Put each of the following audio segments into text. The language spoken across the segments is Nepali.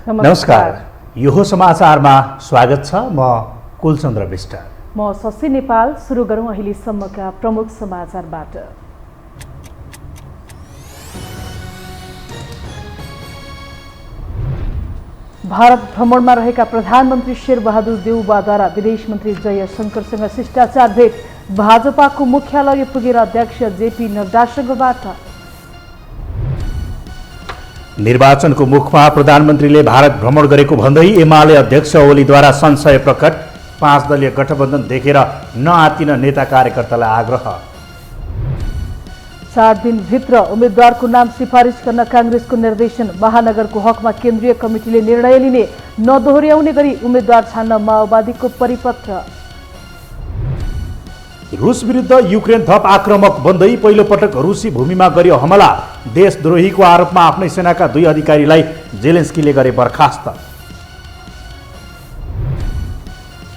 नमस्कार। यो समाचारमा स्वागत छ। म कुलचन्द्र विष्ट। म शशि नेपाल। सुरु गरौँ अहिलेसम्मका प्रमुख समाचारबाट। भारत भ्रमणमा रहेका प्रधानमन्त्री शेरबहादुर देउवाद्वारा विदेश मन्त्री जयशंकरसँग शिष्टाचार भेट। भाजपाको मुख्यालय पुगेर अध्यक्ष जेपी नड्डासँग वार्ता। निर्वाचनको मुखमा प्रधानमन्त्रीले भारत भ्रमण गरेको भन्दै एमाले अध्यक्ष ओलीद्वारा संशय प्रकट। 5 दलीय गठबन्धन देखेर नआतिन नेता कार्यकर्तालाई आग्रह। 4 दिनभित्र उम्मेद्वारको नाम सिफारिस गर्न काङ्ग्रेसको निर्देशन। महानगरको हकमा केन्द्रीय कमिटीले निर्णय लिने। नदोहोर्याउने गरी उम्मेद्वार छान्न माओवादीको परिपत्र। रुस विरुद्ध युक्रेन थप आक्रमक बन्दै पहिलो पटक रुसी भूमिमा गरियो हमला। देशद्रोहीको आरोपमा आफ्नै सेनाका 2 अधिकारीलाई जेलेन्स्कीले गरे बर्खास्त।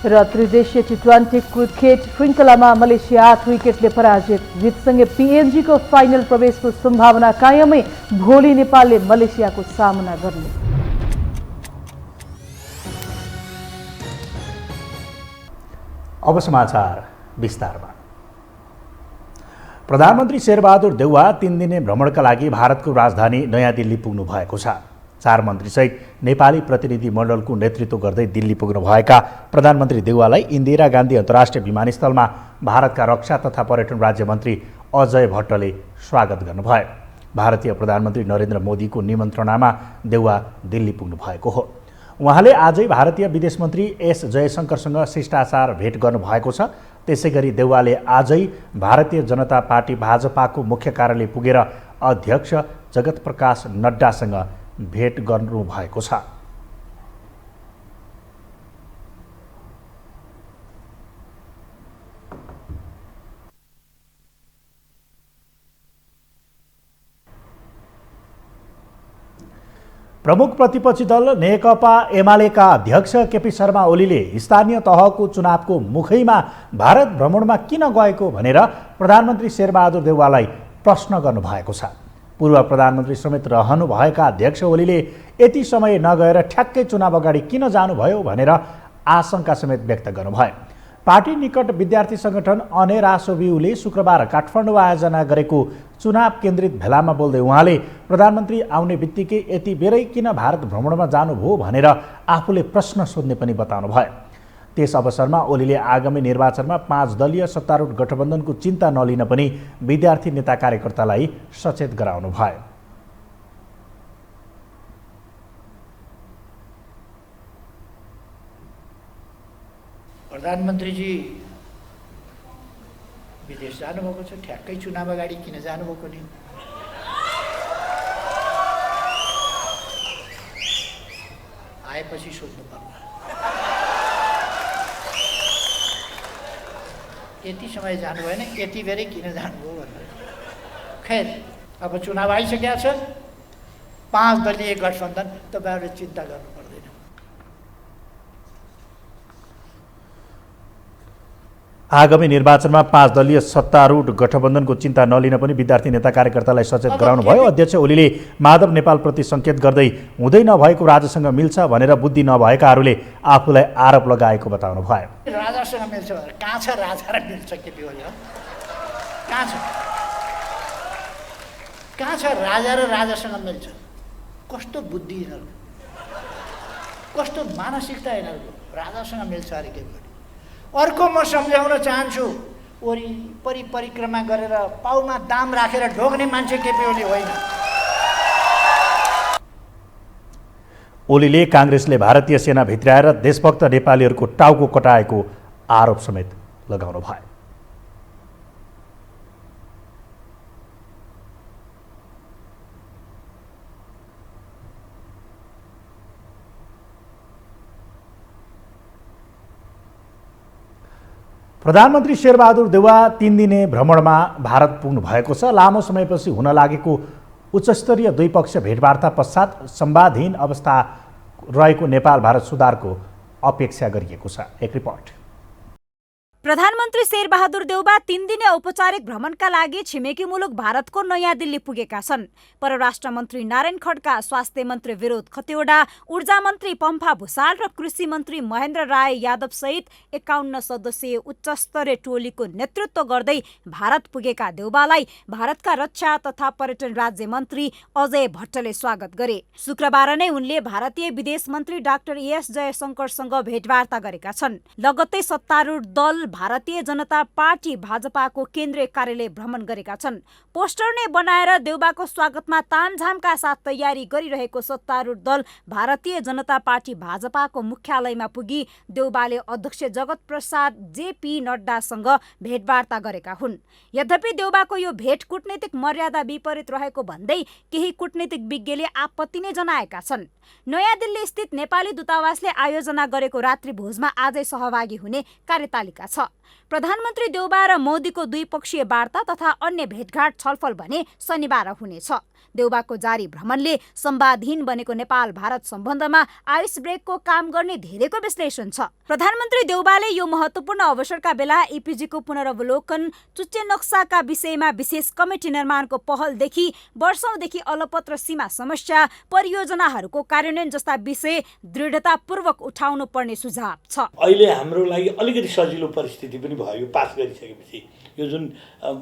र त्रिदेशीय T20 क्रिकेट श्रृङ्खलामा मलेसिया 8 विकेटले पराजित। जितसँगै PNGको फाइनल प्रवेशको सम्भावना कायमै। भोलि नेपालले मलेसियाको सामना गर्ने। अब समाचार विस्तारमा। प्रधानमन्त्री शेरबहादुर देउवा 3 दिने भ्रमणका लागि भारतको राजधानी नयाँ दिल्ली पुग्नु भएको छ। 4 मन्त्रीसहित नेपाली प्रतिनिधि मण्डलको नेतृत्व गर्दै दिल्ली पुग्नुभएका प्रधानमन्त्री देउवालाई इन्दिरा गान्धी अन्तर्राष्ट्रिय विमानस्थलमा भारतका रक्षा तथा पर्यटन राज्य मन्त्री अजय भट्टले स्वागत गर्नुभयो। भारतीय प्रधानमन्त्री नरेन्द्र मोदीको निमन्त्रणामा देउवा दिल्ली पुग्नु भएको हो। उहाँले आजै भारतीय विदेश मन्त्री एस जयशंकरसँग शिष्टाचार भेट गर्नुभएको छ। त्यसैगरी देउवाले आजै भारतीय जनता पार्टी भाजपाको मुख्य कार्यालय पुगेर अध्यक्ष जगत प्रकाश नड्डासँग भेट गर्नुभएको छ। प्रमुख प्रतिपक्षी दल नेकपा एमालेका अध्यक्ष केपी शर्मा ओलीले स्थानीय तहको चुनावको मुखैमा भारत भ्रमणमा किन गएको भनेर प्रधानमन्त्री शेरबहादुर देउवालाई प्रश्न गर्नुभएको छ। पूर्व प्रधानमन्त्री समेत रहनुभएका अध्यक्ष ओलीले यति समय नगएर ठ्याक्कै चुनाव अगाडि किन जानुभयो भनेर आशंका समेत व्यक्त गर्नुभयो। पार्टी निकट विद्यार्थी सङ्गठन अनेरासोबियुले शुक्रबार काठमाडौँ आयोजना गरेको चुनाव केन्द्रित भेलामा बोल्दै उहाँले प्रधानमन्त्री आउने बित्तिकै यति बेरै किन भारत भ्रमणमा जानुभयो भनेर आफूले प्रश्न सोध्ने पनि बताउनुभयो। त्यस अवसरमा ओलीले आगामी निर्वाचनमा 5 दलीय सत्तारूढ गठबन्धनको चिन्ता नलिन पनि विद्यार्थी नेता कार्यकर्तालाई सचेत गराउनुभयो। प्रधानमन्त्रीजी विदेश जानुभएको छ, ठ्याक्कै चुनाव अगाडि किन जानुभएको नि? आएपछि सोध्नु पर्ला। यति समय जानु भएन, यति बेरै किन जानुभयो भनेर। खैर, अब चुनाव आइसकेको छ। 5 दलीय गठबन्धन, तपाईँहरूले चिन्ता गर्नु पर्दैन। आगामी निर्वाचनमा 5 दलीय सत्तारूढ गठबन्धनको चिन्ता नलिन पनि विद्यार्थी नेता कार्यकर्तालाई सचेत गराउनुभयो। अध्यक्ष ओलीले माधव नेपालप्रति सङ्केत गर्दै हुँदै नभएको राजासँग मिल्छ भनेर बुद्धि नभएकाहरूले आफूलाई आरोप लगाएको बताउनु भयो। राजासँग मिल्छ भनेर कहाँ छ? राजा र मिल्छ केपी ओली? कहाँ छ? कहाँ छ राजा र राजासँग मिल्छ? कस्तो बुद्धि यिनीहरूको, कस्तो मानसिकता यिनीहरूको। राजासँग मिल्छ अरे केपी ओली। अर्को म सम्झाउन चाहन्छु, वरिपरि परिक्रमा गरेर पाउमा दाम राखेर ढोग्ने मान्छे केपी ओली होइन। ओलीले काङ्ग्रेसले भारतीय सेना भित्राएर देशभक्त नेपालीहरूको टाउको कटाएको आरोप समेत लगाउनु भयो। प्रधानमन्त्री शेरबहादुर देउवा 3 दिने भ्रमणमा भारत पुग्नु भएको छ। लामो समयपछि हुन लागेको उच्चस्तरीय द्विपक्षीय भेटवार्ता पश्चात संवादहीन अवस्था रहेको नेपाल भारत सुधारको अपेक्षा गरिएको छ। एक रिपोर्ट। प्रधानमन्त्री शेरबहादुर देउबा 3 दिने औपचारिक भ्रमणका लागि छिमेकी मुलुक भारतको नयाँ दिल्ली पुगेका छन्। परराष्ट्र मन्त्री नारायण खड्का, स्वास्थ्य मन्त्री विनोद खतिवडा, ऊर्जा मन्त्री पम्फा भूषाल र कृषि मन्त्री महेन्द्र राय यादव सहित 51 सदस्यीय उच्चस्तरीय टोलीको नेतृत्व गर्दै भारत पुगेका देउबालाई भारतका रक्षा तथा पर्यटन राज्य मन्त्री अजय भट्टले स्वागत गरे। शुक्रबार नै उनले भारतीय विदेश मन्त्री डाक्टर एस जयशंकरसँग भेटवार्ता गरेका छन्। लगत्तै सत्तारूढ दल भारतीय जनता पार्टी भाजपाको केन्द्रीय कार्यालय भ्रमण गरेका छन्। पोस्टर नै बनाएर देउबाको स्वागतमा तामझामका साथ तयारी गरिरहेको सत्तारूढ दल भारतीय जनता पार्टी भाजपाको मुख्यालयमा पुगी देउबाले अध्यक्ष जगत प्रसाद जेपी नड्डासँग भेटवार्ता गरेका हुन्। यद्यपि देउबाको यो भेट कूटनीतिक मर्यादा विपरीत रहेको भन्दै केही कूटनीतिक विज्ञले आपत्ति नै जनाएका छन्। नयाँ दिल्ली स्थित नेपाली दूतावासले आयोजना गरेको रात्रि भोजमा आजै सहभागी हुने कार्यतालिका छ। प्रधानमन्त्री देउबा र मोदीको द्विपक्षीय वार्ता तथा अन्य भेटघाट छलफल भने शनिबार हुनेछ। देउबाको जारी भ्रमणले संवादहीन बनेको नेपाल भारत सम्बन्धमा आइस ब्रेकको काम गर्ने धेरैको विश्लेषण छ। प्रधानमन्त्री देउबाले यो महत्त्वपूर्ण अवसरका बेला एपीजीको पुनरावलोकन, चुच्चे नक्साका विषयमा विशेष कमिटी निर्माणको पहलदेखि वर्षौंदेखि अलपत्र सीमा समस्या, परियोजनाहरूको कार्यान्वयन जस्ता विषय दृढतापूर्वक उठाउनु पर्ने सुझाव छ। अहिले हाम्रो लागि अलिकति सजिलो परिस्थिति पनि भयो पास गरिसकेपछि, यो जुन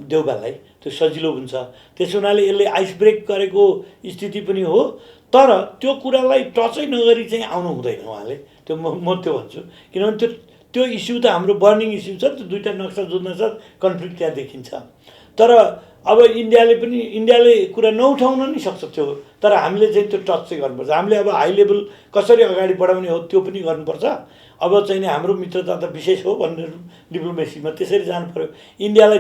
देउबालाई त्यो सजिलो हुन्छ। त्यसो हुनाले यसले आइस ब्रेक गरेको स्थिति पनि हो। तर त्यो कुरालाई टचै नगरी चाहिँ आउनु हुँदैन उहाँले, त्यो म त्यो भन्छु। किनभने त्यो इस्यु त हाम्रो बर्निङ इस्यु छ। त्यो दुईवटा नक्सा जोड्न छ, कन्फ्लिक्ट त्यहाँ देखिन्छ। तर अब इन्डियाले कुरा नउठाउन नि सक्छ त्यो, तर हामीले चाहिँ त्यो टच चाहिँ गर्नुपर्छ। हामीले अब हाई लेभल कसरी अगाडि बढाउने हो त्यो पनि गर्नुपर्छ। अब चाहिँ हाम्रो मित्रता त विशेष हो भनेर डिप्लोमेसीमा त्यसरी जानु पर्यो। इन्डियालाई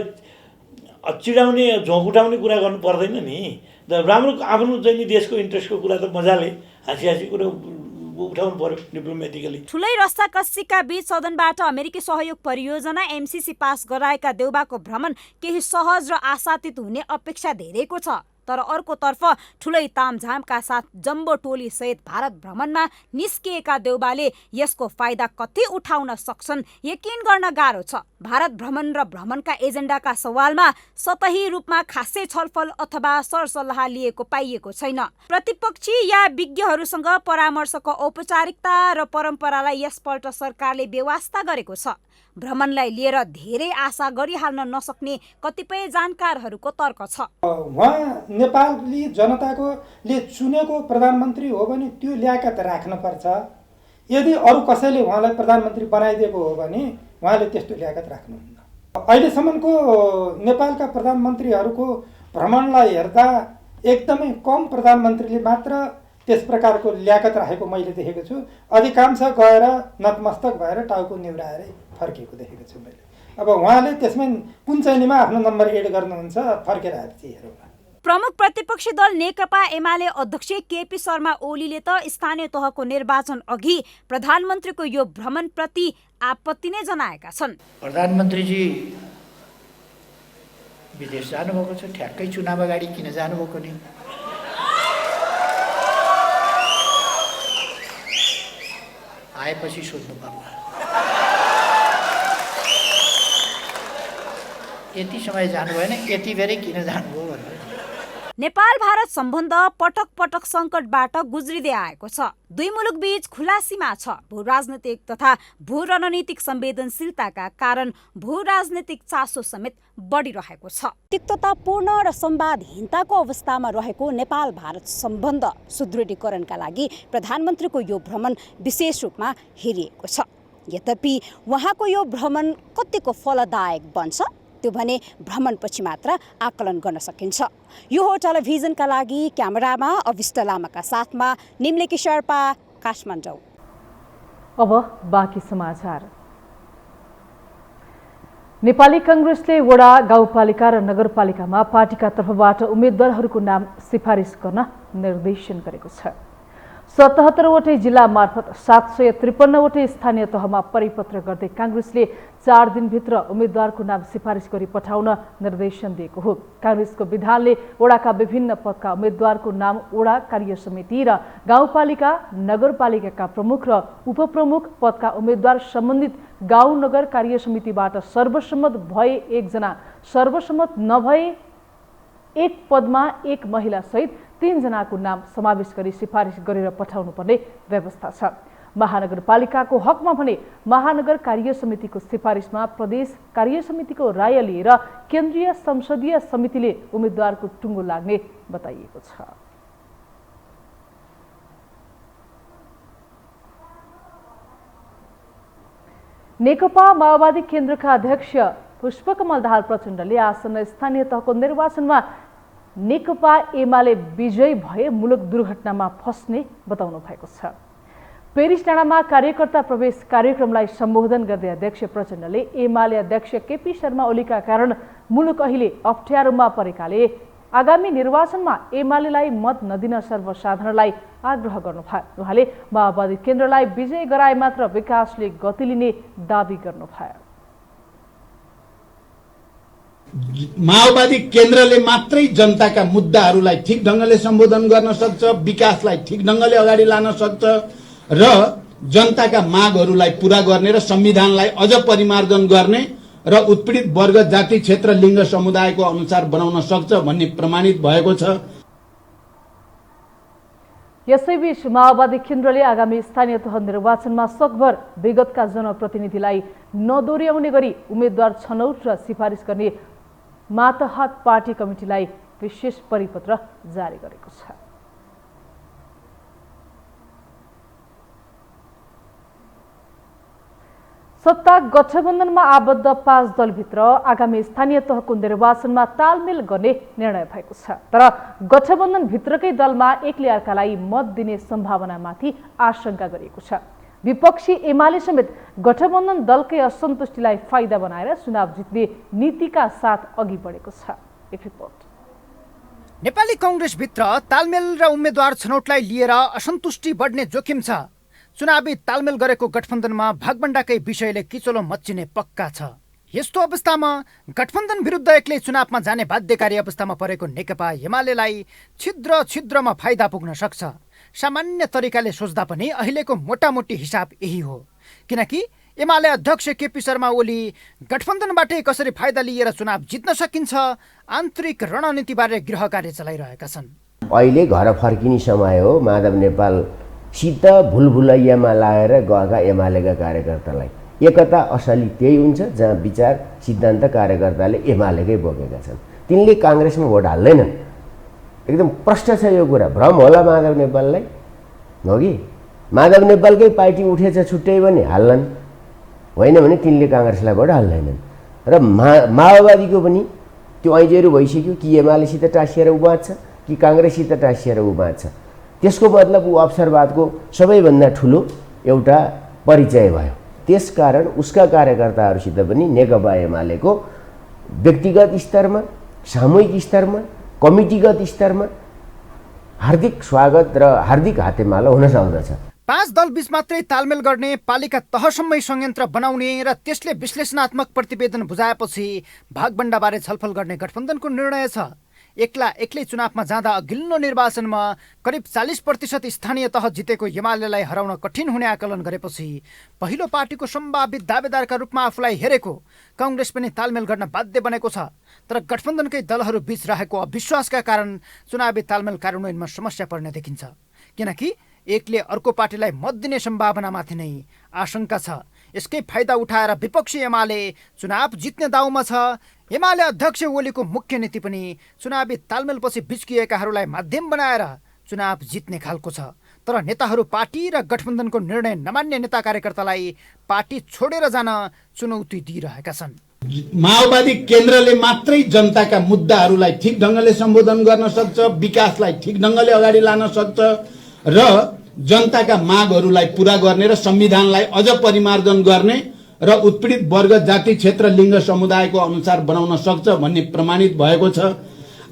चिडाउने झोक उठाउने कुरा गर्नु पर्दैन नि। राम्रो आफ्नो चाहिँ देशको इन्ट्रेस्टको कुरा त मजाले हाँसी कुरा उठाउनु पर्यो डिप्लोमेटिकली। ठुलै रस्साकस्सीका बीच सदनबाट अमेरिकी सहयोग परियोजना एमसीसी पास गराएका देउबाको भ्रमण केही सहज र आशातीत हुने अपेक्षा धेरैको छ। तर अर्कोतर्फ ठुलै तामझामका साथ जम्बो टोली सहित भारत भ्रमणमा निस्किएका देउबाले यसको फाइदा कति उठाउन सक्छन् यकिन गर्न गाह्रो छ। भारत भ्रमण र भ्रमणका एजेन्डाका सवालमा सतही रूपमा खासै छलफल अथवा सरसल्लाह लिएको पाइएको छैन। प्रतिपक्षी या विज्ञहरूसँग परामर्शको औपचारिकता र परम्परालाई यसपल्ट सरकारले बेवास्ता गरेको छ। भ्रमणलाई लिएर धेरै आशा गरिहाल्न नसक्ने कतिपय जानकारहरूको तर्क छ। उहाँ नेपाली जनताले चुनेको प्रधानमन्त्री हो भने त्यो ल्याकत राख्नुपर्छ। यदि अरू कसैले उहाँलाई प्रधानमन्त्री बनाइदिएको हो भने उहाँले त्यस्तो ल्याकत राख्नुहुन्न। अहिलेसम्मको नेपालका प्रधानमन्त्रीहरूको भ्रमणलाई हेर्दा एकदमै कम प्रधानमन्त्रीले मात्र त्यस प्रकारको ल्याकत राखेको मैले देखेको छु। अधिकांश गएर नतमस्तक भएर टाउको निहुराएरै फर्केको देखेको छु मैले। अब उहाँले त्यसमै कुन चाहिँमा आफ्नो नम्बर एड गर्नुहुन्छ, फर्केर आएर चाहिँ हेरौँ। प्रमुख प्रतिपक्षी दल नेकपा एमाले अध्यक्ष केपी शर्मा ओलीले त स्थानीय तहको निर्वाचन अघि प्रधानमन्त्रीको यो भ्रमणप्रति आपत्ति नै जनाएका छन्। प्रधानमन्त्रीजी विदेश जानुभएको छ, ठ्याक्कै चुनाव अगाडि किन जानुभएको नि? आएपछि सोध्नु पर्ला। यति समय जानु भएन, यति बेरै किन जानुभयो भनेर। नेपाल भारत सम्बन्ध पटक पटक सङ्कटबाट गुज्रिँदै आएको छ। दुई मुलुक बीच खुला सीमा छ। भू राजनीतिक तथा भू रणनीतिक संवेदनशीलताका कारण भू राजनीतिक चासो समेत बढिरहेको छ। तिक्ततापूर्ण र संवादहीनताको अवस्थामा रहेको नेपाल भारत सम्बन्ध सुदृढीकरणका लागि प्रधानमन्त्रीको यो भ्रमण विशेष रूपमा हेरिएको छ। यद्यपि उहाँको यो भ्रमण कतिको फलदायक बन्छ त्यो भने भ्रमणपछि मात्र आकलन गर्न सकिन्छ। यो हो टेलिभिजनका लागि क्यामेरामा अविष्ट लामाका साथमा निम्लेकी शेर्पा, काठमाडौँ। अब बाँकी समाचार। नेपाली कांग्रेसले वडा, गाउँपालिका र नगरपालिकामा पार्टीका तर्फबाट उम्मेदवारहरूको नाम सिफारिस गर्न निर्देशन गरेको छ। 77वटै जिल्ला मार्फत 753वटै स्थानीय तहमा परिपत्र गर्दै काङ्ग्रेसले 4 दिनभित्र उम्मेद्वारको नाम सिफारिस गरी पठाउन निर्देशन दिएको हो। काङ्ग्रेसको विधानले वडाका विभिन्न पदका उम्मेद्वारको नाम वडा कार्य समिति र गाउँपालिका नगरपालिकाका प्रमुख र उपप्रमुख पदका उम्मेद्वार सम्बन्धित गाउँ नगर कार्य समितिबाट सर्वसम्मत भए 1 जना, सर्वसम्मत नभए 1 पदमा 1 महिला सहित 3 जनाको नाम समावेश गरी सिफारिस गरेर पठाउनु पर्ने व्यवस्था छ। महानगरपालिकाको हकमा भने महानगर कार्य समितिको सिफारिसमा प्रदेश कार्य समितिको राय लिएर केन्द्रीय संसदीय समितिले उम्मेद्वारको टुङ्गो लाग्ने बताइएको छ। नेकपा माओवादी केन्द्रका अध्यक्ष पुष्पकमल दाहाल प्रचण्डले आसन्न स्थानीय तहको निर्वाचनमा नेकपा एमाले विजयी भए मुलुक दुर्घटनामा फस्ने बताउनु भएको छ। पेरिस डाँडामा कार्यकर्ता प्रवेश कार्यक्रमलाई सम्बोधन गर्दै अध्यक्ष प्रचण्डले एमाले अध्यक्ष केपी शर्मा ओलीका कारण मुलुक अहिले अप्ठ्यारोमा परेकाले आगामी निर्वाचनमा एमालेलाई मत नदिन सर्वसाधारणलाई आग्रह गर्नुभयो। उहाँले माओवादी केन्द्रलाई विजय गराए मात्र विकासले गति लिने दावी गर्नुभयो। माओवादी केन्द्रले मात्रै जनताका मुद्दाहरूलाई ठिक ढङ्गले सम्बोधन गर्न सक्छ, विकासलाई ठिक ढङ्गले अगाडि लान सक्छ र जनताका मागहरूलाई पूरा गर्ने र संविधानलाई अझ परिमार्जन गर्ने र उत्पीडित वर्ग, जाति, क्षेत्र, लिङ्ग, समुदायको अनुसार बनाउन सक्छ भन्ने प्रमाणित भएको छ। यसैबीच माओवादी केन्द्रले आगामी स्थानीय तह निर्वाचनमा सकभर विगतका जनप्रतिनिधिलाई नदोर्याउने गरी उम्मेद्वार छनौट र सिफारिस गर्ने मातहत पार्टी कमिटीलाई विशेष परिपत्र जारी गरेको छ। सत्ता गठबन्धनमा आबद्ध 5 दलभित्र आगामी स्थानीय तहको निर्वाचनमा तालमेल गर्ने निर्णय भएको छ। तर गठबन्धनभित्रकै दलमा एकले अर्कालाई मत दिने सम्भावनामाथि आशंका गरिएको छ। विपक्षी एमाले समेत गठबन्धन दलकै असन्तुष्टिलाई फाइदा बनाएर चुनाव जित्ने नीतिका साथ अघि बढेको छ। एक रिपोर्ट। नेपाली कांग्रेसभित्र तालमेल र उम्मेद्वार छनौटलाई लिएर असन्तुष्टि बढ्ने जोखिम छ। चुनावी तालमेल गरेको गठबन्धनमा भागबण्डाकै विषयले किचलो मच्चिने पक्का छ। यस्तो अवस्थामा गठबन्धन विरुद्ध एक्लै चुनावमा जाने बाध्यकारी अवस्थामा परेको नेकपा एमालेलाई छिद्रमा फाइदा पुग्न सक्छ। सामान्य तरिकाले सोच्दा पनि अहिलेको मोटामोटी हिसाब यही हो, किनकि एमाले अध्यक्ष केपी शर्मा ओली गठबन्धनबाटै कसरी फाइदा लिएर चुनाव जित्न सकिन्छ आन्तरिक रणनीतिबारे गृह कार्य चलाइरहेका छन्। अहिले घर फर्किने समय हो। माधव नेपालसित भुलभुलैयामा लागेर गएका एमालेका कार्यकर्तालाई एकता असली त्यही हुन्छ जहाँ विचार सिद्धान्त कार्यकर्ताले एमालेकै बोकेका छन्। तिनले काङ्ग्रेसमा भोट हाल्दैनन्। एकदम प्रष्ट छ यो कुरा। भ्रम होला माधव नेपाललाई, हो कि माधव नेपालकै पार्टी उठेछ छुट्टै भने हाल्लान्, होइन भने तिनले काङ्ग्रेसलाई भोट हाल्दैनन्। र माओवादीको पनि त्यो ऐजेरो भइसक्यो कि एमालेसित टाँसिएर उ बाँच्छ कि काङ्ग्रेससित टाँसिएर उ बाँच्छ। त्यसको मतलब ऊ अवसरवादको सबैभन्दा ठुलो एउटा परिचय भयो। त्यसकारण उसका कार्यकर्ताहरूसित पनि नेकपा एमालेको व्यक्तिगत स्तरमा, सामूहिक स्तरमा, कमिटीगत स्तरमा हार्दिक स्वागत र हार्दिक हातेमालो हुन सक्दछ। 5 दल बीच मात्रै तालमेल गर्ने, पालिका तहसम्मै संयन्त्र बनाउने र त्यसले विश्लेषणात्मक प्रतिवेदन बुझाएपछि भागबण्डाबारे छलफल गर्ने गठबन्धनको निर्णय छ। एक्लै चुनावमा जाँदा अघिल्लो निर्वाचनमा करिब 40% स्थानीय तह जितेको एमालेलाई हराउन कठिन हुने आकलन गरेपछि पहिलो पार्टीको सम्भावित दावेदारका रूपमा आफूलाई हेरेको कांग्रेस पनि तालमेल गर्न बाध्य बनेको छ। तर गठबन्धनकै दलहरू बीच रहेको अविश्वासका कारण चुनावी तालमेल कार्यान्वयनमा समस्या पर्ने देखिन्छ, किनकि एकले अर्को पार्टीलाई मत दिने सम्भावनामाथि नै आशंका छ। यसकै फाइदा उठाएर विपक्षी एमाले चुनाव जित्ने दाउमा छ। एमाले अध्यक्ष ओलीको मुख्य नीति पनि चुनावी तालमेलपछि बिच्किएकाहरूलाई माध्यम बनाएर चुनाव जित्ने खालको छ। तर नेताहरू पार्टी र गठबन्धनको निर्णय नमान्ने नेता कार्यकर्तालाई पार्टी छोडेर जान चुनौती दिइरहेका छन्। माओवादी केन्द्रले मात्रै जनताका मुद्दाहरूलाई ठिक ढङ्गले सम्बोधन गर्न सक्छ, विकासलाई ठिक ढङ्गले अगाडि लान सक्छ र जनताका मागहरूलाई पूरा गर्ने र संविधानलाई अझ परिमार्जन गर्ने र उत्पीडित वर्ग, जाति, क्षेत्र, लिङ्ग, समुदायको अनुसार बनाउन सक्छ भन्ने प्रमाणित भएको छ।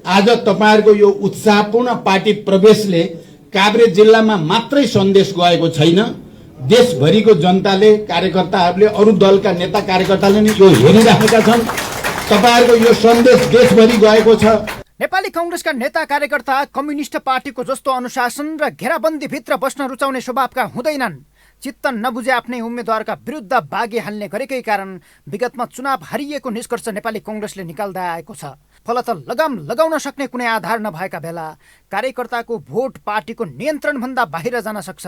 आज तपाईहरुको यो उत्साहपूर्ण पार्टी प्रवेशले काभ्रे जिल्लामा मात्रै सन्देश गएको छैन, देशभरिको जनताले, कार्यकर्ताहरूले, अरू दलका नेता कार्यकर्ताले नै यो हेरिराखेका छन्। तपाईँहरूको यो सन्देश देशभरि गएको छ। नेपाली कङ्ग्रेसका नेता कार्यकर्ता कम्युनिस्ट पार्टीको जस्तो अनुशासन र घेराबन्दीभित्र बस्न रुचाउने स्वभावका हुँदैनन्। चित्त नबुझे आफ्नै उम्मेद्वारका विरुद्ध बागे हाल्ने गरेकै कारण विगतमा चुनाव हारिएको निष्कर्ष नेपाली कङ्ग्रेसले निकाल्दै आएको छ। फलत लगाम लगाउन सक्ने कुनै आधार नभएका बेला कार्यकर्ताको भोट पार्टीको नियन्त्रणभन्दा बाहिर जान सक्छ।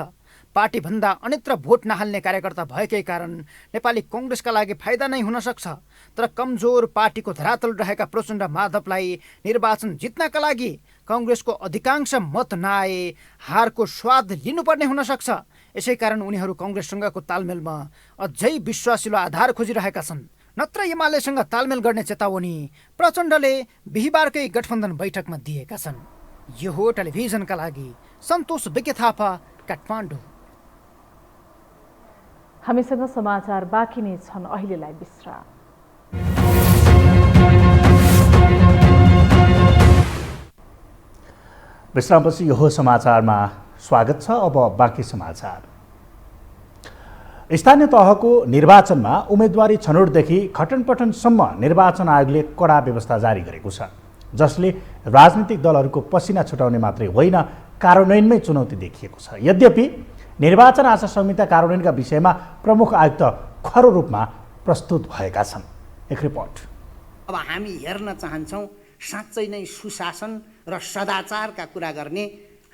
पार्टीभन्दा अन्यत्र भोट नहाल्ने कार्यकर्ता भएकै कारण नेपाली कङ्ग्रेसका लागि फाइदा नै हुन सक्छ। तर कमजोर पार्टीको धरातल रहेका प्रचण्ड माधवलाई निर्वाचन जित्नका लागि कङ्ग्रेसको अधिकांश मत नआए हारको स्वाद लिनुपर्ने हुन सक्छ। यसै कारण उनीहरू कङ्ग्रेससँगको तालमेलमा अझै विश्वासिलो आधार खोजिरहेका छन्। नत्र एमालेसँग तालमेल गर्ने चेतावनी प्रचण्डले बिहिबारकै गठबन्धन बैठकमा दिएका छन्। यो हो टेलिभिजनका लागि सन्तोष विज्ञ थापा, काठमाडौँ। हामीसँग समाचार बाँकी नै छन्, अहिलेलाई विश्राम। विश्रामपछि यो समाचारमा स्वागत छ। अब बाँकी समाचार। स्थानीय तहको निर्वाचनमा उम्मेदवारी छनौटदेखि खटनपटनसम्म निर्वाचन आयोगले कडा व्यवस्था जारी गरेको छ, जसले राजनीतिक दलहरूको पसिना छुटाउने मात्रै होइन, कार्यान्वयनमै चुनौती देखिएको छ। यद्यपि निर्वाचन आचार संहिता कार्यान्वयनका विषयमा प्रमुख आयुक्त खरो रूपमा प्रस्तुत भएका छन्। एक रिपोर्ट। अब हामी हेर्न चाहन्छौँ साँच्चै नै सुशासन र सदाचारका कुरा गर्ने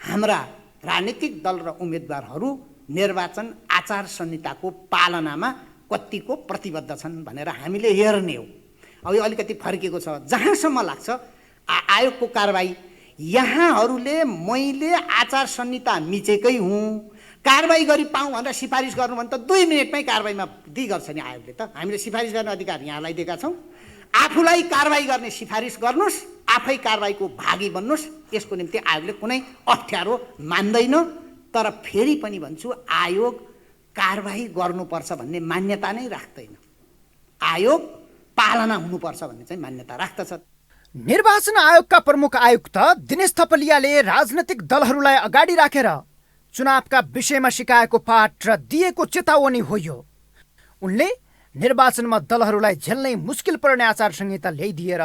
हाम्रा राजनीतिक दल र उम्मेदवारहरू निर्वाचन आचार संहिताको पालनामा कतिको प्रतिबद्ध छन् भनेर हामीले हेर्ने हो। अब यो अलिकति फर्किएको छ। जहाँसम्म लाग्छ आयोगको कारबाही, यहाँहरूले मैले आचार संहिता मिचेकै हुँ, कारबाही गरी पाऊँ भनेर सिफारिस गर्नु भने त 2 मिनटमै कारबाहीमा गर्छ नि आयोगले। त हामीले सिफारिस गर्ने अधिकार यहाँलाई दिएका छौँ। आफूलाई कारबाही गर्ने सिफारिस गर्नुहोस्, आफै कारबाहीको भागी बन्नुहोस्। यसको निम्ति आयोगले कुनै अप्ठ्यारो मान्दैन। तर फेरि पनि भन्छु, आयोग कारबाही गर्नुपर्छ भन्ने मान्यता नै राख्दैन। आयोग पालना हुनुपर्छ भन्ने चाहिँ मान्यता राख्दछ। निर्वाचन आयोगका प्रमुख आयुक्त दिनेश थपलियाले राजनैतिक दलहरूलाई अगाडि राखेर चुनावका विषयमा सिकाएको पाठ र दिएको चेतावनी हो यो। उनले निर्वाचनमा दलहरूलाई झेल्नै मुस्किल पर्ने आचार संहिता ल्याइदिएर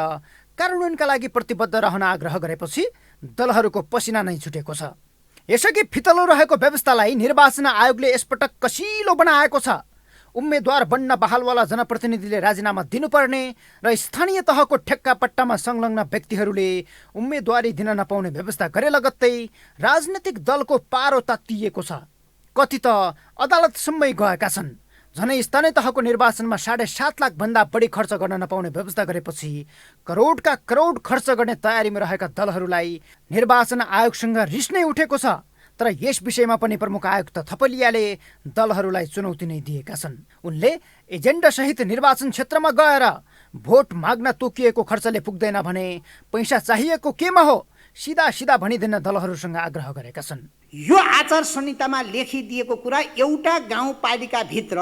कार्यान्वयनका लागि प्रतिबद्ध रहन आग्रह गरेपछि दलहरूको पसिना नै छुटेको छ। यसअघि फितलो रहेको व्यवस्थालाई निर्वाचन आयोगले यसपटक कसिलो बनाएको छ। उम्मेद्वार बन्न बहालवाला जनप्रतिनिधिले राजीनामा दिनुपर्ने र स्थानीय तहको ठेक्कापट्टामा संलग्न व्यक्तिहरूले उम्मेदवारी दिन नपाउने व्यवस्था गरे लगत्तै राजनैतिक दलको पारो तातिएको छ। कति त अदालतसम्मै गएका छन्। झनै स्थानीय तहको निर्वाचनमा 7.5 लाख भन्दा बढी खर्च गर्न नपाउने व्यवस्था गरेपछि करोडका करोड खर्च गर्ने तयारीमा रहेका दलहरूलाई निर्वाचन आयोगसँग रिस नै उठेको छ। तर यस विषयमा पनि प्रमुख आयुक्त थपलियाले दलहरूलाई चुनौती नै दिएका छन्। उनले एजेन्डा सहित निर्वाचन क्षेत्रमा गएर भोट माग्न तोकिएको खर्चले पुग्दैन भने पैसा चाहिएको केमा हो सिधा सिधा भनिदिन दलहरूसँग आग्रह गरेका छन्। यो आचार संहितामा लेखिदिएको कुरा एउटा गाउँपालिकाभित्र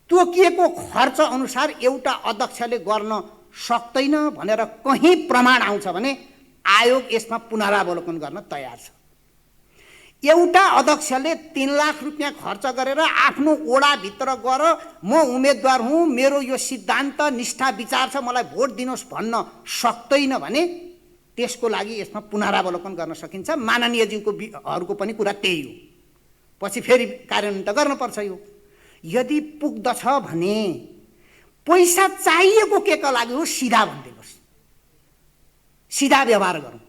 तोकिएको खर्च अनुसार एउटा अध्यक्षले गर्न सक्दैन भनेर कहीँ प्रमाण आउँछ भने आयोग यसमा पुनरावलोकन गर्न तयार छ। एउटा अध्यक्षले 3 लाख रुपियाँ खर्च गरेर आफ्नो ओडाभित्र गएर म उम्मेदवार हुँ, मेरो यो सिद्धान्त निष्ठा विचार छ, मलाई भोट दिनुहोस् भन्न सक्दैन भने त्यसको लागि यसमा पुनरावलोकन गर्न सकिन्छ। माननीयज्यूहरूको पनि कुरा त्यही हो। पछि फेरि कार्यान्वयन त गर्नुपर्छ। यो यदि पुग्दछ भने पैसा चाहिएको केका लागि हो सिधा भनिदिनुहोस्, सिधा व्यवहार गरौँ।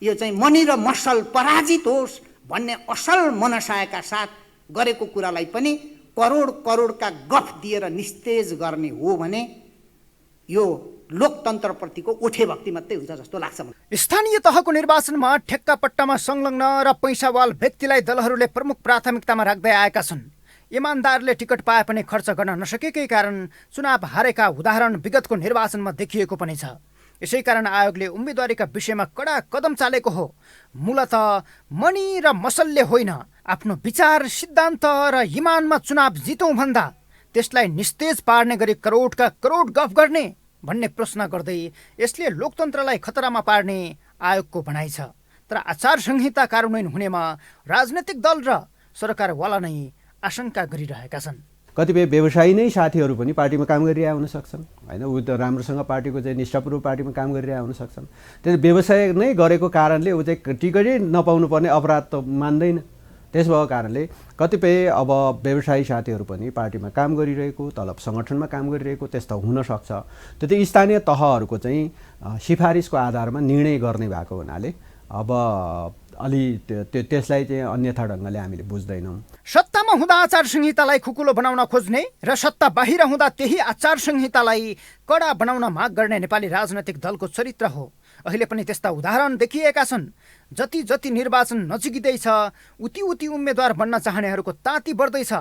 यो चाहिँ मनी र मसल पराजित होस् भन्ने असल मनसायका साथ गरेको कुरालाई पनि करोड करोडका गफ दिएर निस्तेज गर्ने हो भने यो लोकतन्त्रप्रतिको उठे भक्ति मात्रै हुन्छ जस्तो लाग्छ। स्थानीय तहको निर्वाचनमा ठेक्कापट्टामा संलग्न र पैसावाल व्यक्तिलाई दलहरूले प्रमुख प्राथमिकतामा राख्दै आएका छन्। इमानदारले टिकट पाए पनि खर्च गर्न नसकेकै कारण चुनाव हारेका उदाहरण विगतको निर्वाचनमा देखिएको पनि छ। यसै कारण आयोगले उम्मेदवारीका विषयमा कडा कदम चालेको हो। मूलतः मनी र मसलले होइन, आफ्नो विचार सिद्धान्त र इमानमा चुनाव जितौँ भन्दा त्यसलाई निस्तेज पार्ने गरी करोडका करोड गफ गर्ने भन्ने प्रश्न गर्दै यसले लोकतन्त्रलाई खतरामा पार्ने आयोगको भनाइ छ। तर आचार संहिता कार्यान्वयन हुनेमा राजनैतिक दल र सरकारवाला नै आशंका गरिरहेका छन्। कतिपय व्यवसायी नै साथीहरू पनि पार्टीमा काम गरिरहेका हुन सक्छन् हैन, उ त राम्रोसँग पार्टीको चाहिँ निष्ठापूर्वक पार्टीमा काम गरिरहेका हुन सक्छन्। त्यसले व्यवसाय नै गरेको कारणले उ चाहिँ टिकटै नपाउनु पर्ने अपराध त मान्दैन। त्यस भएको कारणले कतिपय अब व्यवसायी साथीहरू पनि पार्टीमा काम गरिरहेको, तलब सङ्गठनमा काम गरिरहेको त्यस्तो हुनसक्छ। त्यो चाहिँ स्थानीय तहहरूको चाहिँ सिफारिसको आधारमा निर्णय गर्ने भएको हुनाले अब अलि त्यसलाई चाहिँ अन्यथा ढङ्गले हामीले बुझ्दैनौँ। सत्तामा हुँदा आचार संहितालाई खुकुलो बनाउन खोज्ने र सत्ता बाहिर हुँदा त्यही आचार संहितालाई कडा बनाउन माग गर्ने नेपाली राजनैतिक दलको चरित्र हो। अहिले पनि त्यस्ता उदाहरण देखिएका छन्। जति जति निर्वाचन नजिकिँदैछ उति उति उम्मेद्वार बन्न चाहनेहरूको ताती बढ्दैछ।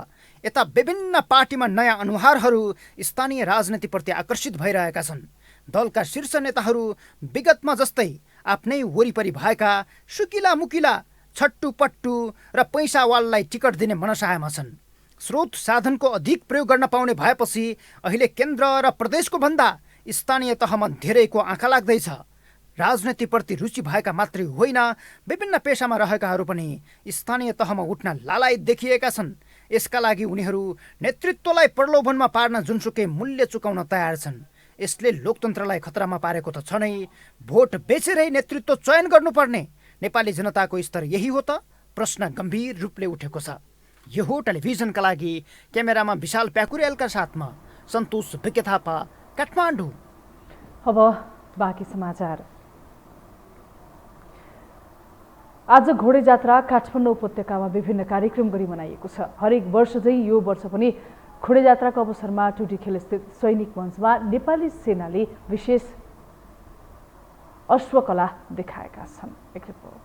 यता विभिन्न पार्टीमा नयाँ अनुहारहरू स्थानीय राजनीतिप्रति आकर्षित भइरहेका छन्। दलका शीर्ष नेताहरू विगतमा जस्तै आफ्नै वरिपरि भएका सुकिला मुकिला छट्टुपट्टु र पैसावाललाई टिकट दिने मनसायमा छन्। स्रोत साधनको अधिक प्रयोग गर्न पाउने भएपछि अहिले केन्द्र र प्रदेशको भन्दा स्थानीय तहमा धेरैको आँखा लाग्दैछ। राजनीतिप्रति रुचि भएका मात्रै होइन, विभिन्न पेसामा रहेकाहरू पनि स्थानीय तहमा उठ्न लालायत देखिएका छन्। यसका लागि उनीहरू नेतृत्वलाई प्रलोभनमा पार्न जुनसुकै मूल्य चुकाउन तयार छन्। यसले लोकतन्त्रलाई खतरामा पारेको त छ नै, भोट बेचेरै नेतृत्व चयन गर्नुपर्ने नेपाली जनताको स्तर यही हो त? प्रश्न गम्भीर रूपले उठेको छ। यो हो टेलिभिजनका लागि क्यामेरामा विशाल प्याकुरेलका साथमा सन्तोष विके थापा, काठमाडौँ। अब बाँकी समाचार। आज घोडे जात्रा काठमाडौँ उपत्यकामा विभिन्न कार्यक्रम गरी मनाइएको छ। हरेक वर्ष झैं यो वर्ष पनि घोडे जात्राको अवसरमा टुटीखेल स्थित सैनिक मञ्चमा नेपाली सेनाले विशेष अश्वकला देखाएका छन्। एक रिपोर्ट।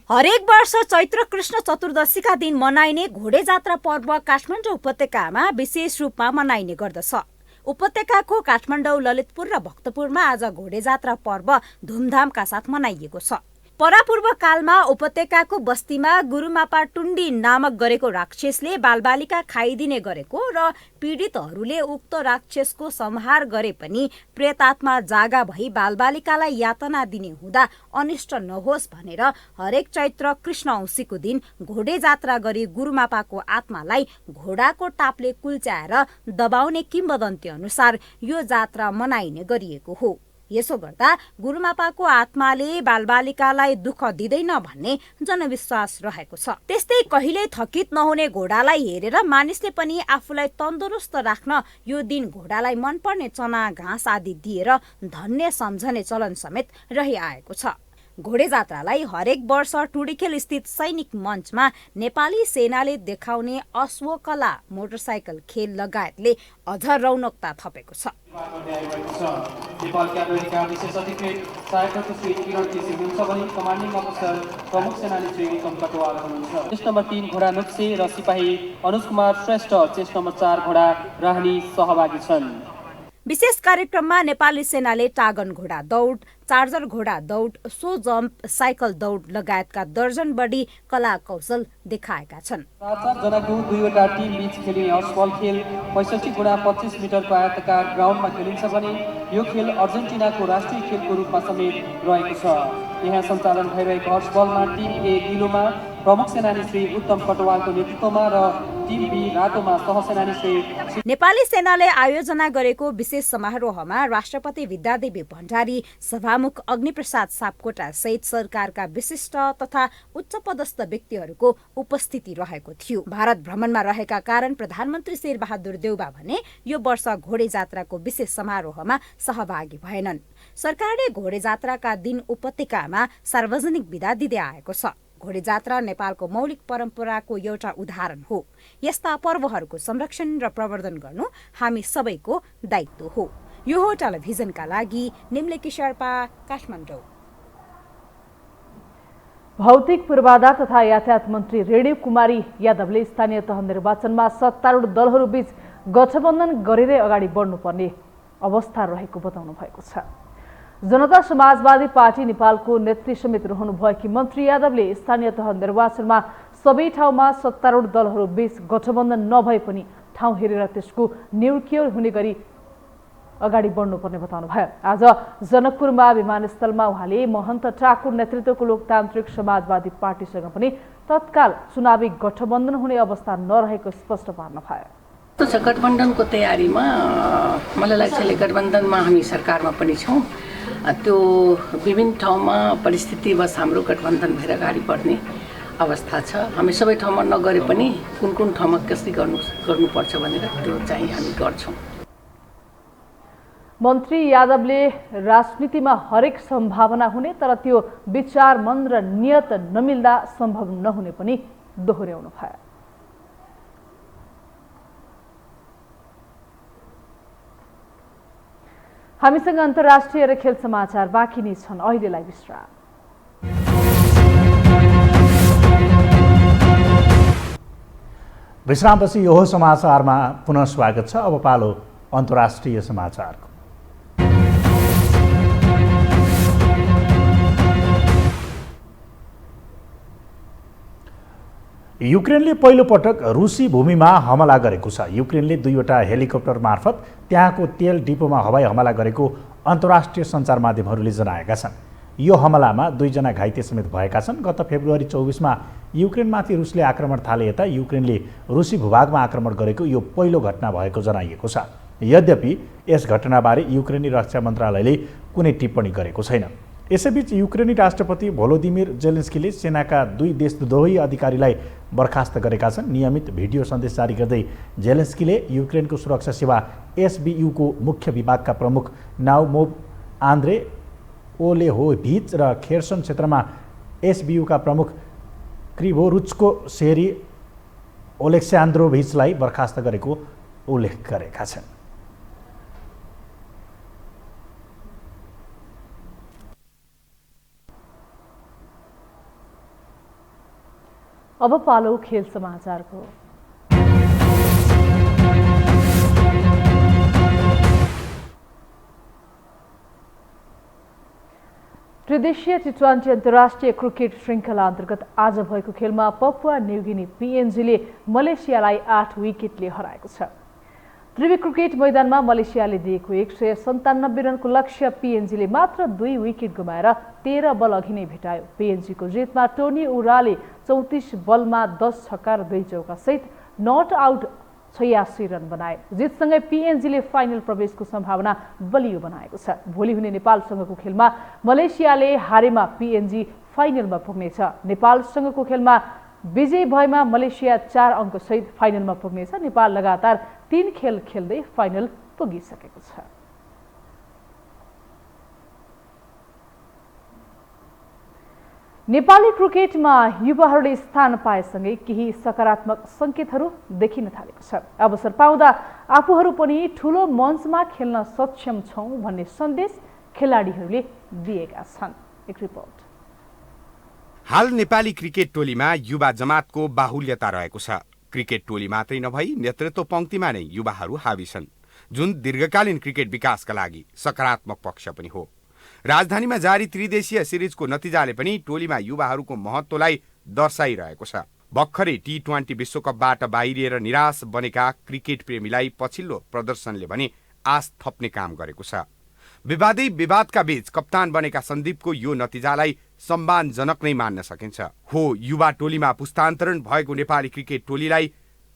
हरेक वर्ष चैत्र कृष्ण चतुर्दशीका दिन मनाइने घोडे जात्रा पर्व काठमाडौँ उपत्यकामा विशेष रूपमा मनाइने गर्दछ। उपत्यकाको काठमाडौँ, ललितपुर र भक्तपुरमा आज घोडे जात्रा पर्व धुमधामका साथ मनाइएको छ। परापूर्व कालमा उपत्यकाको बस्तीमा गुरुमापा टुण्डी नामक गरेको राक्षसले बालबालिका खाइदिने गरेको र पीडितहरूले उक्त राक्षसको संहार गरे पनि प्रेतात्मा जागा भई बालबालिकालाई यातना दिने हुँदा अनिष्ट नहोस् भनेर हरेक चैत्र कृष्ण औँसीको दिन घोडे जात्रा गरी गुरुमापाको आत्मालाई घोडाको टापले कुल्च्याएर दबाउने किम्वदन्ती अनुसार यो जात्रा मनाइने गरिएको हो। यसो गर्दा गुरुमापाको आत्माले बालबालिकालाई दुःख दिँदैन भन्ने जनविश्वास रहेको छ। त्यस्तै कहिल्यै थकित नहुने घोडालाई हेरेर मानिसले पनि आफूलाई तन्दुरुस्त राख्न यो दिन घोडालाई मनपर्ने चना घाँस आदि दिएर धन्य सम्झने चलन समेत रहिआएको छ। घोडे जात्रालाई हरेक वर्ष टुडीखेल स्थित सैनिक मञ्चमा नेपाली सेनाले देखाउने अश्वकला, मोटरसाइकल खेल लगायतले अझ रौनकता थपेको छ। नेपाल क्याबिनेटका विशेष अधिकृत सहायक श्री किरण केसी हुनुहुन्छ भने कमान्डिङ अफिसर प्रमुख सेनानी श्री उत्तम कटवाल हुनुहुन्छ। चेस्ट नम्बर 3 घोडा नुप्से र सिपाही अनुज कुमार श्रेष्ठ चेस्ट नम्बर 4 घोडा राहनी सहभागी छन्। विशेष कार्यक्रममा नेपाली सेनाले टागन घोडा दौड, चार्जर घोडा दौड, सो जम्प, साइकल दौड लगायतका दर्जन बढी कला कौशल देखाएका छन्। 4 जनाको 2वटा टिम बीच खेलिने हर्सबल खेल 65 गुणा 25 मिटरको आयताकार ग्राउन्डमा खेलिन्छ भने यो खेल अर्जेन्टिनाको राष्ट्रिय खेलको रूपमा समेत रहेको छ। यहाँ सञ्चालन भइरहेको हर्सबलमा टिम ए गिलोमा प्रमुख सेनानी श्री उत्तम कटवालको नेतृत्वमा र टिम बी रातोमा सहसेनानी श्री। नेपाली सेनाले आयोजना गरेको विशेष समारोहमा राष्ट्रपति विद्यादेवी भण्डारी, सभामुख अग्निप्रसाद सापकोटा सहित सरकारका विशिष्ट तथा उच्च पदस्थ व्यक्तिहरूको उपस्थिति रहेको थियो। भारत भ्रमणमा रहेका कारण प्रधानमन्त्री शेरबहादुर देउबा भने यो वर्ष घोडे जात्राको विशेष समारोहमा सहभागी भएनन्। सरकारले घोडे जात्राका दिन उपत्यकामा सार्वजनिक बिदा दिँदै आएको छ। घोडे जात्रा नेपालको मौलिक परम्पराको एउटा उदाहरण हो। यस्ता पर्वहरूको संरक्षण र प्रवर्धन गर्नु हामी सबैको दायित्व हो। यो हो टेलिभिजनका लागि निम्लेकी शेर्पा, काठमाडौँ। भौतिक पूर्वाधार तथा यातायात मन्त्री रेणु कुमारी यादवले स्थानीय तह निर्वाचनमा सत्तारूढ दलहरूबीच गठबन्धन गरेरै अगाडि बढ्नुपर्ने अवस्था रहेको बताउनु भएको छ। जनता समाजवादी पार्टी नेपालको नेत्री समेत रहनुभएकी मन्त्री यादवले स्थानीय तह निर्वाचनमा सबै ठाउँमा सत्तारूढ दलहरू बीच गठबन्धन नभए पनि ठाउँ हेरेर त्यसको न्यूक्लियर हुने गरी अगाडि बढ्नुपर्ने बताउनुभयो। आज जनकपुरमा विमानस्थलमा उहाँले महन्त ठाकुर नेतृत्वको लोकतान्त्रिक समाजवादी पार्टीसँग पनि तत्काल चुनावी गठबन्धन हुने अवस्था नरहेको स्पष्ट पार्नुभयो। गठबन्धनको तयारीमा मलाई लाग्छ गठबन्धनमा हामी सरकारमा पनि छौँ। त्यो विभिन्न ठाउँमा परिस्थितिवश हाम्रो गठबन्धन भएर अगाडि बढ्ने अवस्था छ। हामी सबै ठाउँमा नगरे पनि कुन कुन ठाउँमा कसरी गर्नुपर्छ भनेर त्यो चाहिँ हामी गर्छौँ। मन्त्री यादवले राजनीतिमा हरेक सम्भावना हुने तर त्यो विचार मन र नियत नमिल्दा सम्भव नहुने पनि दोहोर्याउनु भयो। हामीसँग अन्तर्राष्ट्रिय र खेल समाचार बाँकी नै छन्। अहिलेलाई विश्राम। विश्रामपछि यो समाचारमा पुनः स्वागत छ। अब पालो अन्तर्राष्ट्रिय समाचारको। युक्रेनले पहिलोपटक रुसी भूमिमा हमला गरेको छ। युक्रेनले 2वटा हेलिकप्टर मार्फत त्यहाँको तेल डिपोमा हवाई हमला गरेको अन्तर्राष्ट्रिय सञ्चार माध्यमहरूले जनाएका छन्। यो हमलामा 2 जना घाइते समेत भएका छन्। गत फेब्रुअरी 24मा युक्रेनमाथि रुसले आक्रमण थाले यता युक्रेनले रुसी भूभागमा आक्रमण गरेको यो पहिलो घटना भएको जनाइएको छ। यद्यपि यस घटनाबारे युक्रेनी रक्षा मन्त्रालयले कुनै टिप्पणी गरेको छैन। यसैबीच युक्रेनी राष्ट्रपति भोलोदिमिर जेलेन्स्कीले सेनाका 2 देशद्रोही अधिकारीलाई बर्खास्त गरेका छन्। नियमित भिडियो सन्देश जारी गर्दै जेलेन्स्कीले युक्रेनको सुरक्षा सेवा SBUको मुख्य विभागका प्रमुख नाउमोभ आन्द्रे ओलेहोभिच र खेर्सन क्षेत्रमा SBUका प्रमुख क्रिभोरुचको सेरी ओलेक्स्यान्द्रोभिचलाई बर्खास्त गरेको उल्लेख गरेका छन्। अब पालो खेल समाचारको। त्रिदेशीय T20 अन्तर्राष्ट्रिय क्रिकेट श्रृङ्खला अन्तर्गत आज भएको खेलमा पपुवा न्युगिनी PNGले मलेसियालाई 8 विकेटले हराएको छ। त्रिवी क्रिकेट मैदानमा मलेसियाले दिएको 197 रनको लक्ष्य PNGले मात्र 2 विकेट गुमाएर 13 बल अघि नै भेटायो। PNGको जितमा टोनी उराले 34 बलमा 10 छक्का र 2 चौका सहित नट आउट 86 रन बनाए। जितसँगै PNGले फाइनल प्रवेशको सम्भावना बलियो बनाएको छ। भोलि हुने नेपालसँगको खेलमा मलेसियाले हारेमा PNG फाइनलमा पुग्नेछ। नेपालसँगको खेलमा विजय भएमा मलेसिया 4 अङ्क सहित फाइनलमा पुग्नेछ। नेपाल लगातार 3 खेल खेल्दै फाइनल पुगिसकेको छ। नेपाली क्रिकेटमा युवाहरूले स्थान पाएसँगै केही सकारात्मक सङ्केतहरू देखिन थालेको छ। अवसर पाउँदा आफूहरू पनि ठुलो मञ्चमा खेल्न सक्षम छौँ भन्ने सन्देश खेलाडीहरूले दिएका छन्। एक रिपोर्ट। हाल नेपाली क्रिकेट टोलीमा युवा जमातको बाहुल्यता रहेको छ। क्रिकेट टोली मात्रै नभई नेतृत्व पंक्तिमा नै युवाहरू हावी छन्, जुन दीर्घकालीन क्रिकेट विकासका लागि सकारात्मक पक्ष पनि हो। राजधानीमा जारी त्रिदेशीय सिरिजको नतिजाले पनि टोलीमा युवाहरूको महत्त्वलाई दर्शाइरहेको छ। भर्खरै T20 विश्वकपबाट बाहिरिएर निराश बनेका क्रिकेट प्रेमीलाई पछिल्लो प्रदर्शनले भने आश थप्ने काम गरेको छ। विवादै विवादका बीच कप्तान बनेका सन्दीपको यो नतिजालाई सम्मानजनक नै मान्न सकिन्छ। हो, युवा टोलीमा पुस्तान्तरण भएको नेपाली क्रिकेट टोलीलाई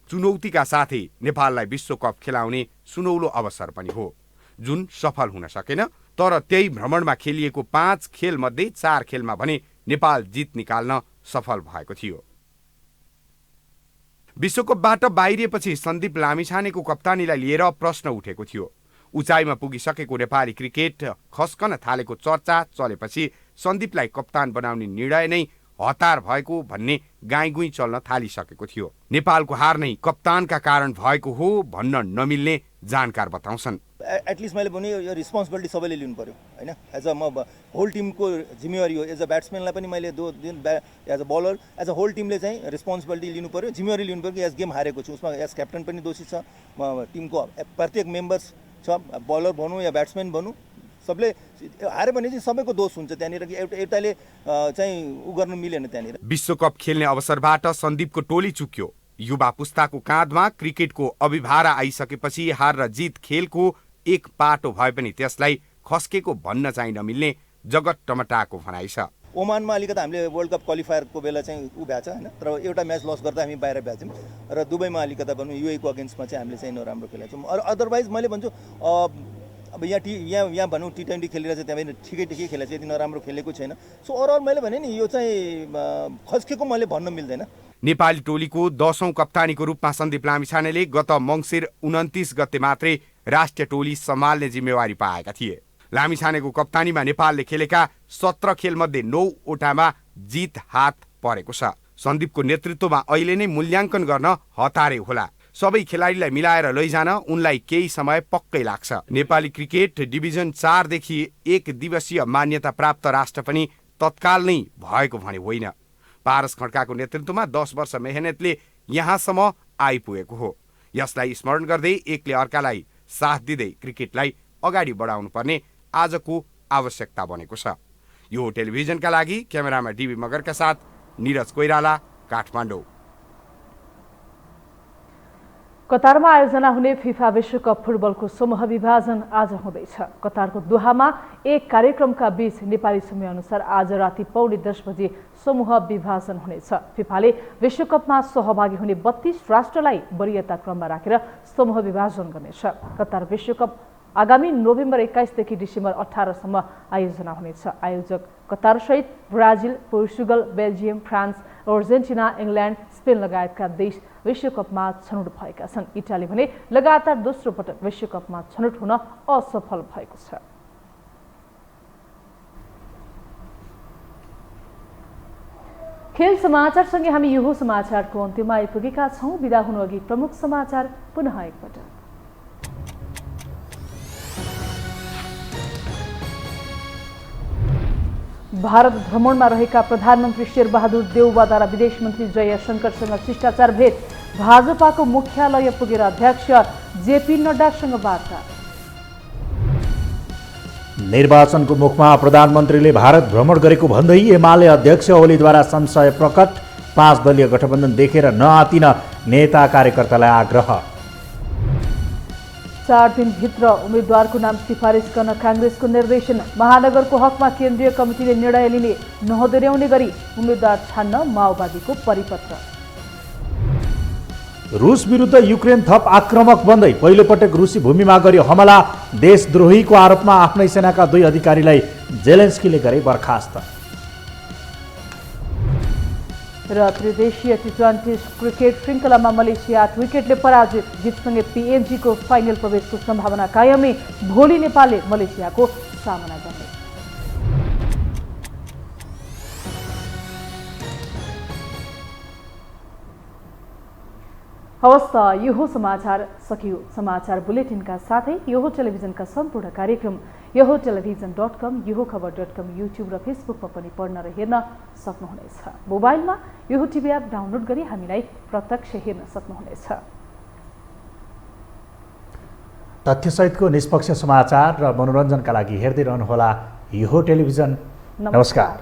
चुनौतीका साथै नेपाललाई विश्वकप खेलाउने सुनौलो अवसर पनि हो, जुन सफल हुन सकेन। तर त्यही भ्रमणमा खेलिएको 5 खेल मध्ये 4 खेलमा भने नेपाल जित निकाल्न सफल भएको थियो। विश्वकपबाट बाहिरिएपछि सन्दीप लामिछानेको कप्तानीलाई लिएर प्रश्न उठेको थियो। उचाइमा पुगिसकेको नेपाली क्रिकेट खस्कन थालेको चर्चा चलेपछि सन्दीपलाई कप्तान बनाउने निर्णय नै हतार भएको भन्ने गाईगुई चल्न थालिसकेको थियो। नेपालको हार नै कप्तानका कारण भएको हो भन्न नमिल्ने जानकार बताउँछन्। एटलिस्ट मैले भने यो रिस्पोन्सिबिलिटी सबैले लिनु पर्यो हैन। एज अ म होल टिमको जिम्मेवारी हो। एज अ ब्याट्सम्यानलाई पनि मैले as a bowler as a whole टिमले चाहिँ रिस्पोन्सिबिलिटी लिनु पर्यो, जिम्मेवारी लिनु पर्यो कि यस गेम हारेको छु। उसमा एज क्याप्टन पनि दोषी छ, टिमको प्रत्येक मेम्बर्स छ, बलर भनौँ या ब्याट्सम्यान भनौँ, सबले हार्यो भने चाहिँ सबैको दोष हुन्छ त्यहाँनिर कि एउटाले चाहिँ उ गर्नु मिलेन त्यहाँनिर। विश्वकप खेल्ने अवसरबाट सन्दीपको टोली चुक्यो। युवा पुस्ताको काँधमा क्रिकेटको अभिभारा आइसकेपछि हार र जित खेलको एक पाटो भए पनि त्यसलाई खस्केको भन्न चाहिँ नमिल्ने जगत टमटाको भनाइ छ। ओमानमा अलिकति हामीले वर्ल्ड कप क्वालिफायरको बेला चाहिँ उ भएको छ होइन, तर एउटा म्याच लस गर्दा हामी बाहिर भएको छौँ र दुबईमा अलिकता भनौँ युएको अगेन्स्टमा चाहिँ हामीले चाहिँ नराम्रो खेलेको छौँ। अदरवाइज मैले भन्छु अब यहाँ भनौँ T20 खेलेर चाहिँ त्यहाँ ठिकै खेलेको छ, यति नराम्रो खेलेको छैन। सो ओभरअल मैले भने नि यो चाहिँ खस्केको मैले भन्न मिल्दैन। नेपाली टोलीको 10औं कप्तानीको रूपमा सन्दीप लामिछानेले गत मङ्सिर 29 गते मात्रै राष्ट्रिय टोली सम्हाल्ने जिम्मेवारी पाएका थिए। लामिछानेको कप्तानीमा नेपालले खेलेका 17 खेलमध्ये 9 वटामा जित हात परेको छ। सन्दीपको नेतृत्वमा अहिले नै मूल्याङ्कन गर्न हतारे होला। सबै खेलाडीलाई मिलाएर लैजान उनलाई केही समय पक्कै लाग्छ। नेपाली क्रिकेट डिभिजन 4 देखि 1 दिवसीय मान्यता प्राप्त राष्ट्र पनि तत्काल नै भएको भने होइन। पारस खड्काको नेतृत्वमा 10 वर्ष मेहनतले यहाँसम्म आइपुगेको हो। यसलाई स्मरण गर्दै एकले अर्कालाई साथ दिँदै क्रिकेटलाई अगाडि बढाउनु पर्ने आजको आवश्यकता बनेको छ। यो टेलिभिजनका लागि क्यामेरामा डीबी मगरका साथ निरज कोइराला, काठमाडौँ। कतारमा आयोजना हुने फिफा विश्वकप फुटबलको समूह विभाजन आज हुँदैछ। कतारको दोहामा एक कार्यक्रमका बीच नेपाली समयअनुसार आज राति 9:30 बजे समूह विभाजन हुनेछ। फिफाले विश्वकपमा सहभागी हुने 32 राष्ट्रलाई वरीयता क्रममा राखेर समूह विभाजन गर्नेछ। कतार विश्वकप आगामी नोभेम्बर 21 देखि डिसेम्बर 18 सम्म आयोजना हुनेछ। आयोजक कतारसहित Brazil, Portugal, Belgium, France, Argentina, England, Spain लगायतका देश विश्वकपमा छनौट भएका छन्। इटाली भने लगातार दोस्रो पटक विश्वकपमा छनौट हुन असफल भएको छ। खेल समाचारसँगै हामी यो समाचारको अन्त्यमा आइपुगेका छौँ। बिदा हुनु अघि प्रमुख समाचार पुनः एकपटक। भारत भ्रमणमा रहेका प्रधानमन्त्री शेरबहादुर देउवाद्वारा विदेश मन्त्री जयशंकरसँग शिष्टाचार भेट। भाजपाको मुख्यालय पुगेर अध्यक्ष जेपी नड्डासँग वार्ता। निर्वाचनको मुखमा प्रधानमन्त्रीले भारत भ्रमण गरेको भन्दै एमाले अध्यक्ष ओलीद्वारा संशय प्रकट। 5 दलीय गठबन्धन देखेर नआतिन नेता कार्यकर्तालाई आग्रह। 4 दिनभित्र उम्मेद्वारको नाम सिफारिस गर्न काङ्ग्रेसको निर्देशन। महानगरको हकमा केन्द्रीय कमिटीले निर्णय लिने नहोदोर्याउने गरी उम्मेद्वार छान्न माओवादीको परिपत्र। रुस विरुद्ध युक्रेन थप आक्रमक बन्दै पहिलोपटक रुसी भूमिमा गर्यो हमला। देशद्रोहीको आरोपमा आफ्नै सेनाका 2 अधिकारीलाई जेलेन्स्कीले गरे बर्खास्त। र त्रिदेशीय T20 क्रिकेट श्रृङ्खलामा मलेसिया 8 विकेटले पराजित। जितसँगै PNGको फाइनल प्रवेशको सम्भावना कायमै। भोलि नेपालले मलेसियाको सामना गर्ने। हवस् त यो समाचार सकियो। समाचार बुलेटिनका साथै यो टेलिभिजनका सम्पूर्ण कार्यक्रम यो टेलिभिजन.com, यो खबर.com, युट्युब र फेसबुकमा पनि पढ्न र हेर्न सक्नुहुनेछ। मोबाइलमा यो टिभी एप डाउनलोड गरी हामीलाई प्रत्यक्ष हेर्न सक्नुहुनेछ। तथ्यसहितको निष्पक्ष समाचार र मनोरञ्जनका लागि हेर्दै रहनुहोला यो टेलिभिजन। नमस्कार।